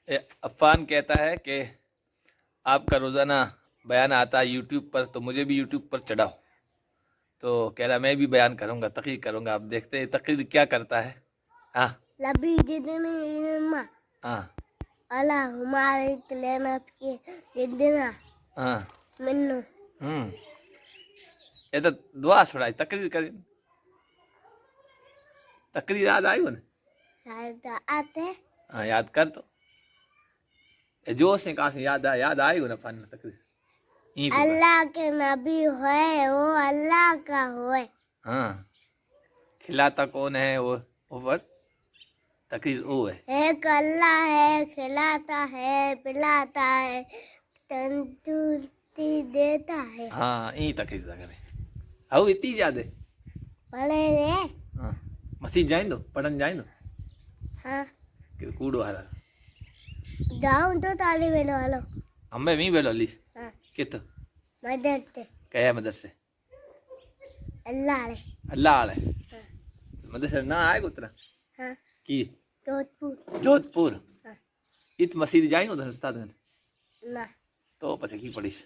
अफ़ान कहता है कि आपका रोज़ाना बयान आता है यूट्यूब पर, तो मुझे भी यूट्यूब पर चढ़ाओ। तो कह रहा मैं भी बयान करूँगा, तकरीर करूँगा। आप देखते हैं तकरीर क्या करता है। हाँ हाँ हाँ ये तो दुआ सुनाई, तकरीर करी। तकरीर याद आई हो ना? हाँ याद कर तो जोश से, कहाँ से याद आई हो ना फन तकरीर। अल्लाह के नबी होए वो अल्लाह का होए। हाँ खिलाता कौन है वो पर तकरीर वो है। एक अल्लाह है, खिलाता है, पिलाता है, तंदुरुस्ती देता है। हाँ यही तकरीर करे आओ इतनी ज्यादा पढ़े रे। हाँ मसीह जाए दो, पढ़न जाए दो। हाँ कि कूड़ो हारा जाऊं तो ताली बेलो हलो। हमें भी बेलो ली हाँ कित मदद से कया मदरसे अल्लाह रे। अल्लाह आले हाँ मदरसे ना आए उतना हाँ की जोधपुर। इत मसीह जाए उधर उस्ताद ना तो પછી की पढ़ीश।